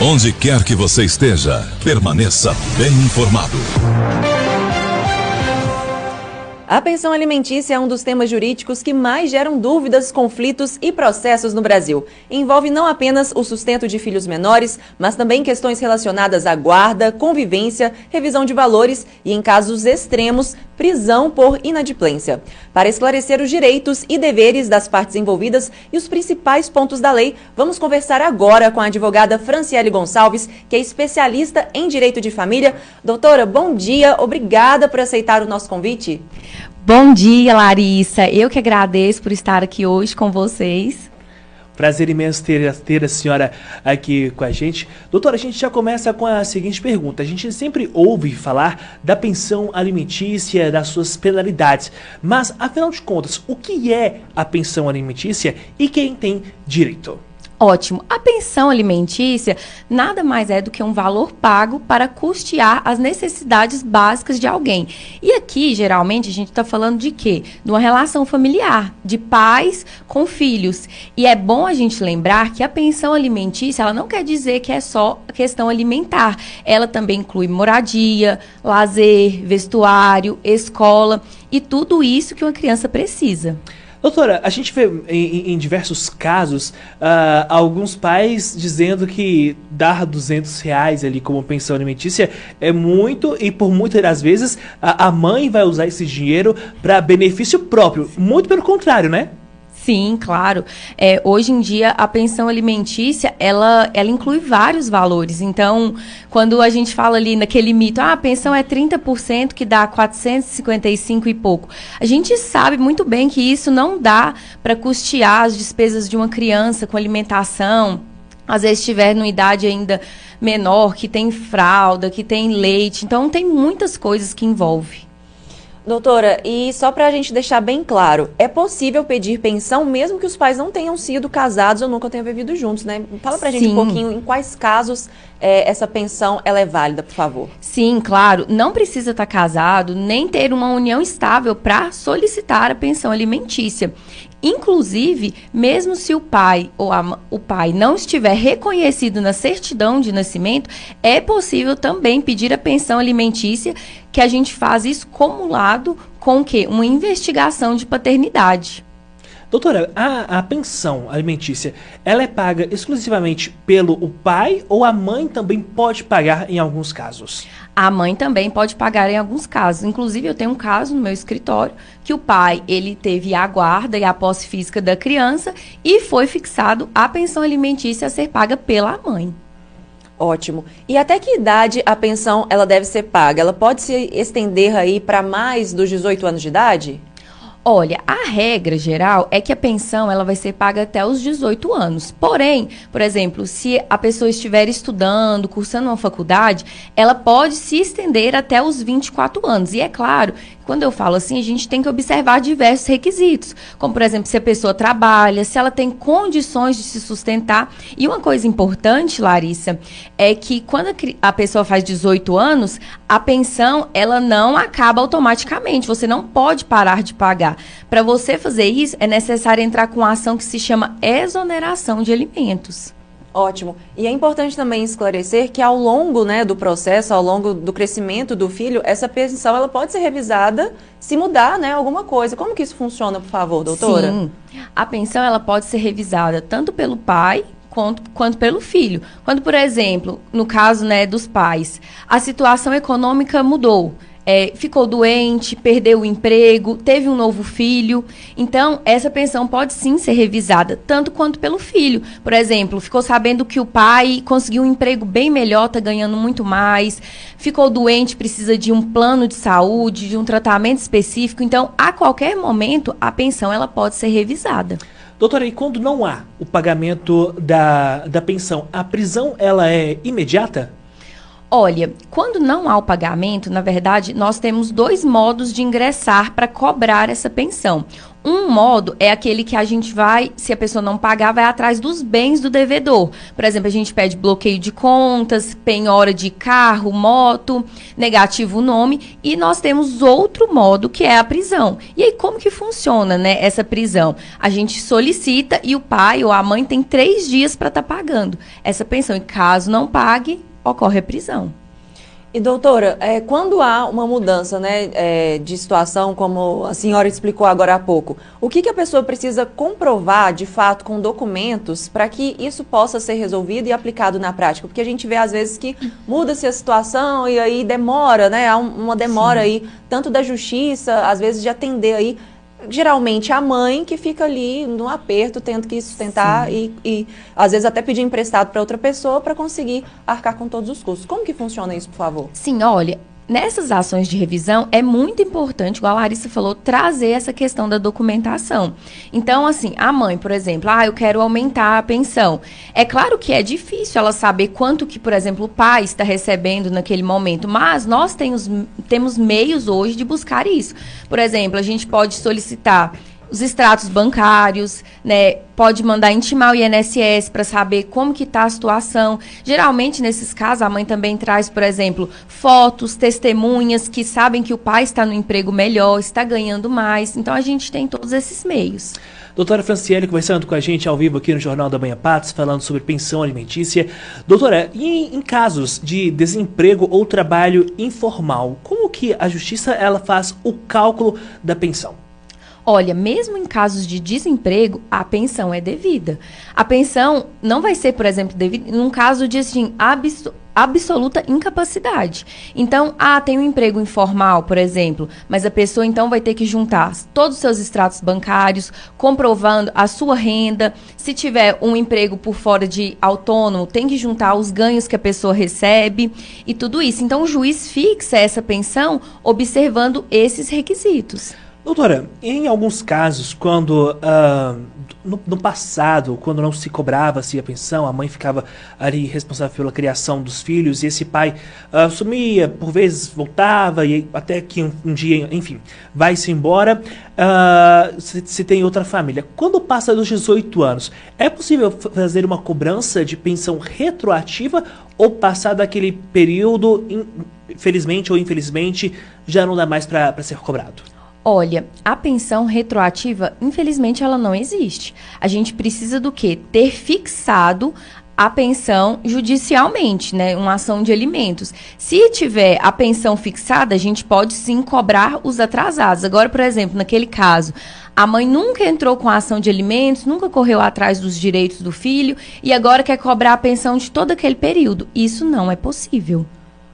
Onde quer que você esteja, permaneça bem informado. A pensão alimentícia é um dos temas jurídicos que mais geram dúvidas, conflitos e processos no Brasil. Envolve não apenas o sustento de filhos menores, mas também questões relacionadas à guarda, convivência, revisão de valores e, em casos extremos, prisão por inadimplência. Para esclarecer os direitos e deveres das partes envolvidas e os principais pontos da lei, vamos conversar agora com a advogada Franciele Gonçalves, que é especialista em direito de família. Doutora, bom dia, obrigada por aceitar o nosso convite. Bom dia, Larissa. Eu que agradeço por estar aqui hoje com vocês. Prazer imenso ter a senhora aqui com a gente. Doutora, a gente já começa com a seguinte pergunta. A gente sempre ouve falar da pensão alimentícia, das suas penalidades. Mas, afinal de contas, o que é a pensão alimentícia e quem tem direito? Ótimo. A pensão alimentícia nada mais é do que um valor pago para custear as necessidades básicas de alguém. E aqui, geralmente, a gente está falando de quê? De uma relação familiar, de pais com filhos. E é bom a gente lembrar que a pensão alimentícia, ela não quer dizer que é só a questão alimentar. Ela também inclui moradia, lazer, vestuário, escola e tudo isso que uma criança precisa. Doutora, a gente vê em diversos casos alguns pais dizendo que dar R$200 ali como pensão alimentícia é muito e por muitas das vezes a mãe vai usar esse dinheiro para benefício próprio. Muito pelo contrário, né? Sim, claro. Hoje em dia, a pensão alimentícia, ela inclui vários valores. Então, quando a gente fala ali naquele mito, a pensão é 30%, que dá 455 e pouco. A gente sabe muito bem que isso não dá para custear as despesas de uma criança com alimentação. Às vezes estiver numa idade ainda menor, que tem fralda, que tem leite. Então, tem muitas coisas que envolve. Doutora, e só para a gente deixar bem claro, é possível pedir pensão mesmo que os pais não tenham sido casados ou nunca tenham vivido juntos, né? Fala pra gente um pouquinho em quais casos essa pensão ela é válida, por favor. Sim, claro. Não precisa estar casado, nem ter uma união estável para solicitar a pensão alimentícia. Inclusive, mesmo se o pai ou o pai não estiver reconhecido na certidão de nascimento, é possível também pedir a pensão alimentícia, que a gente faz isso cumulado com o quê? Uma investigação de paternidade. Doutora, a pensão alimentícia, ela é paga exclusivamente pelo o pai ou a mãe também pode pagar em alguns casos? A mãe também pode pagar em alguns casos. Inclusive, eu tenho um caso no meu escritório que o pai, ele teve a guarda e a posse física da criança e foi fixado a pensão alimentícia a ser paga pela mãe. Ótimo. E até que idade a pensão ela deve ser paga? Ela pode se estender aí para mais dos 18 anos de idade? Olha, a regra geral é que a pensão ela vai ser paga até os 18 anos. Porém, por exemplo, se a pessoa estiver estudando, cursando uma faculdade, ela pode se estender até os 24 anos. E é claro, quando eu falo assim, a gente tem que observar diversos requisitos, como, por exemplo, se a pessoa trabalha, se ela tem condições de se sustentar. E uma coisa importante, Larissa, é que quando a pessoa faz 18 anos, a pensão ela não acaba automaticamente. Você não pode parar de pagar. Para você fazer isso, é necessário entrar com uma ação que se chama exoneração de alimentos. Ótimo. E é importante também esclarecer que ao longo, né, do processo, ao longo do crescimento do filho, essa pensão ela pode ser revisada se mudar, né, alguma coisa. Como que isso funciona, por favor, doutora? Sim, a pensão ela pode ser revisada tanto pelo pai quanto pelo filho. Quando, por exemplo, no caso, né, dos pais, a situação econômica mudou. Ficou doente, perdeu o emprego, teve um novo filho. Então, essa pensão pode sim ser revisada, tanto quanto pelo filho. Por exemplo, ficou sabendo que o pai conseguiu um emprego bem melhor, está ganhando muito mais, ficou doente, precisa de um plano de saúde, de um tratamento específico. Então, a qualquer momento, a pensão ela pode ser revisada. Doutora, e quando não há o pagamento da pensão, a prisão ela é imediata? Olha, quando não há o pagamento, na verdade, nós temos 2 modos de ingressar para cobrar essa pensão. Um modo é aquele que a gente vai, se a pessoa não pagar, vai atrás dos bens do devedor. Por exemplo, a gente pede bloqueio de contas, penhora de carro, moto, negativo o nome, e nós temos outro modo, que é a prisão. E aí, como que funciona, né, essa prisão? A gente solicita e o pai ou a mãe tem 3 dias para estar pagando essa pensão. E caso não pague, ocorre a prisão. E doutora, quando há uma mudança, né, de situação, como a senhora explicou agora há pouco, o que a pessoa precisa comprovar, de fato, com documentos, para que isso possa ser resolvido e aplicado na prática? Porque a gente vê, às vezes, que muda-se a situação e aí demora, né, há uma demora Sim. aí, tanto da justiça, às vezes, de atender aí, geralmente a mãe que fica ali no aperto, tendo que sustentar e às vezes até pedir emprestado para outra pessoa para conseguir arcar com todos os custos. Como que funciona isso, por favor? Sim, olha, nessas ações de revisão é muito importante, igual a Larissa falou, trazer essa questão da documentação. Então, assim, a mãe, por exemplo, eu quero aumentar a pensão. É claro que é difícil ela saber quanto que, por exemplo, o pai está recebendo naquele momento, mas nós temos meios hoje de buscar isso. Por exemplo, a gente pode solicitar os extratos bancários, né? Pode mandar intimar o INSS para saber como que está a situação. Geralmente, nesses casos, a mãe também traz, por exemplo, fotos, testemunhas que sabem que o pai está no emprego melhor, está ganhando mais. Então, a gente tem todos esses meios. Doutora Franciele conversando com a gente ao vivo aqui no Jornal da Manhã Patos, falando sobre pensão alimentícia. Doutora, e em casos de desemprego ou trabalho informal, como que a Justiça ela faz o cálculo da pensão? Olha, mesmo em casos de desemprego, a pensão é devida. A pensão não vai ser, por exemplo, devida num caso de assim, absoluta incapacidade. Então, tem um emprego informal, por exemplo, mas a pessoa então vai ter que juntar todos os seus extratos bancários, comprovando a sua renda. Se tiver um emprego por fora de autônomo, tem que juntar os ganhos que a pessoa recebe e tudo isso. Então, o juiz fixa essa pensão observando esses requisitos. Doutora, em alguns casos, quando no passado, quando não se cobrava-se a pensão, a mãe ficava ali responsável pela criação dos filhos e esse pai sumia, por vezes voltava e até que um dia, enfim, vai-se embora, se tem outra família. Quando passa dos 18 anos, é possível fazer uma cobrança de pensão retroativa ou passado aquele período, felizmente ou infelizmente, já não dá mais para ser cobrado? Olha, a pensão retroativa, infelizmente, ela não existe. A gente precisa do quê? Ter fixado a pensão judicialmente, né? Uma ação de alimentos. Se tiver a pensão fixada, a gente pode sim cobrar os atrasados. Agora, por exemplo, naquele caso, a mãe nunca entrou com a ação de alimentos, nunca correu atrás dos direitos do filho e agora quer cobrar a pensão de todo aquele período. Isso não é possível.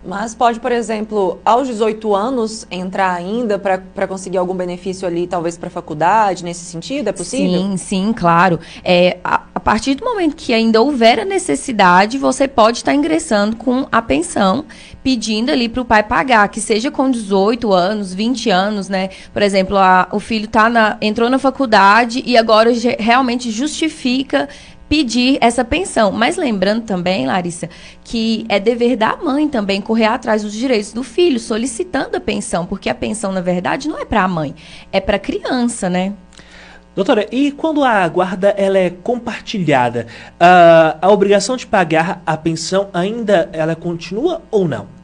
Mas pode, por exemplo, aos 18 anos entrar ainda para conseguir algum benefício ali, talvez para a faculdade, nesse sentido? É possível? Sim, sim, claro. A partir do momento que ainda houver a necessidade, você pode estar ingressando com a pensão, pedindo ali para o pai pagar, que seja com 18 anos, 20 anos, né? Por exemplo, o filho entrou na faculdade e agora realmente justifica pedir essa pensão. Mas lembrando também, Larissa, que é dever da mãe também correr atrás dos direitos do filho, solicitando a pensão, porque a pensão, na verdade, não é para a mãe, é para a criança, né? Doutora, e quando a guarda ela é compartilhada, a obrigação de pagar a pensão ainda ela continua ou não?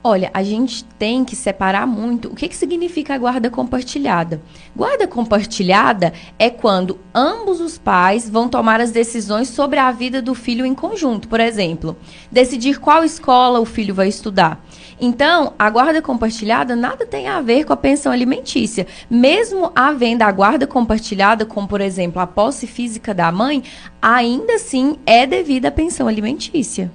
Olha, a gente tem que separar muito o que significa a guarda compartilhada. Guarda compartilhada é quando ambos os pais vão tomar as decisões sobre a vida do filho em conjunto. Por exemplo, decidir qual escola o filho vai estudar. Então, a guarda compartilhada nada tem a ver com a pensão alimentícia. Mesmo havendo a guarda compartilhada, como por exemplo a posse física da mãe, ainda assim é devida a pensão alimentícia.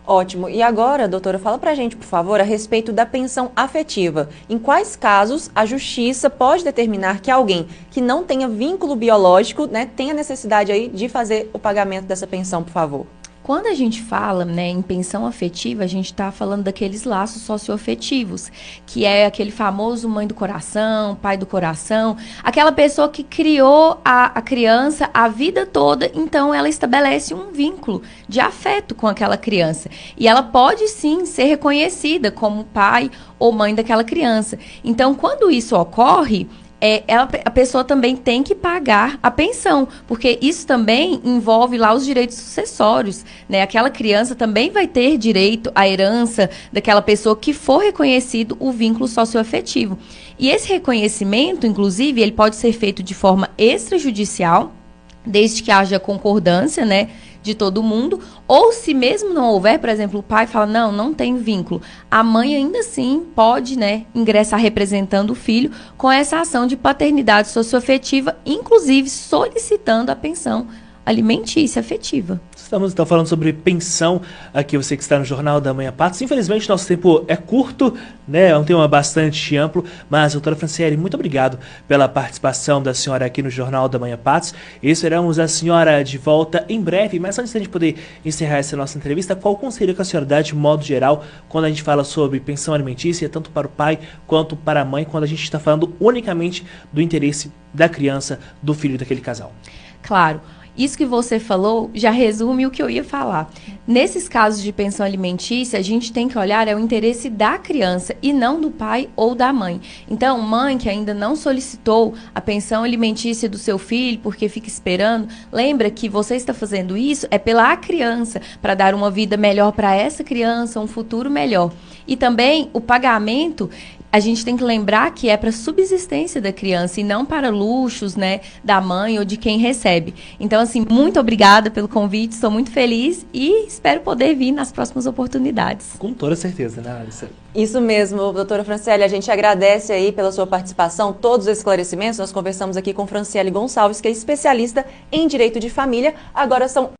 Ótimo. E agora, doutora, fala pra gente, por favor, a respeito da pensão afetiva. Em quais casos a justiça pode determinar que alguém que não tenha vínculo biológico, né, tenha necessidade aí de fazer o pagamento dessa pensão, por favor? Quando a gente fala, né, em pensão afetiva, a gente está falando daqueles laços socioafetivos, que é aquele famoso mãe do coração, pai do coração, aquela pessoa que criou a criança a vida toda, então ela estabelece um vínculo de afeto com aquela criança. E ela pode sim ser reconhecida como pai ou mãe daquela criança. Então, quando isso ocorre, a pessoa também tem que pagar a pensão, porque isso também envolve lá os direitos sucessórios, né? Aquela criança também vai ter direito à herança daquela pessoa que for reconhecido o vínculo socioafetivo. E esse reconhecimento, inclusive, ele pode ser feito de forma extrajudicial, desde que haja concordância, né, de todo mundo, ou se mesmo não houver, por exemplo, o pai fala, não tem vínculo, a mãe ainda assim pode, né, ingressar representando o filho com essa ação de paternidade socioafetiva, inclusive solicitando a pensão alimentícia afetiva. Estamos então falando sobre pensão aqui, você que está no Jornal da Manhã Patos. Infelizmente, nosso tempo é curto, né? É um tema bastante amplo, mas, doutora Franciele, muito obrigado pela participação da senhora aqui no Jornal da Manhã Patos. E esperamos a senhora de volta em breve, mas antes da gente poder encerrar essa nossa entrevista, qual conselho que a senhora dá de modo geral quando a gente fala sobre pensão alimentícia, tanto para o pai quanto para a mãe, quando a gente está falando unicamente do interesse da criança, do filho daquele casal? Claro. Isso que você falou já resume o que eu ia falar. Nesses casos de pensão alimentícia, a gente tem que olhar o interesse da criança e não do pai ou da mãe. Então, mãe que ainda não solicitou a pensão alimentícia do seu filho porque fica esperando, lembra que você está fazendo isso pela criança, para dar uma vida melhor para essa criança, um futuro melhor. E também o pagamento, a gente tem que lembrar que é para subsistência da criança e não para luxos, né, da mãe ou de quem recebe. Então, assim, muito obrigada pelo convite, estou muito feliz e espero poder vir nas próximas oportunidades. Com toda certeza, né, Alissa? Isso mesmo, doutora Franciele, a gente agradece aí pela sua participação, todos os esclarecimentos. Nós conversamos aqui com Franciele Gonçalves, que é especialista em direito de família. Agora são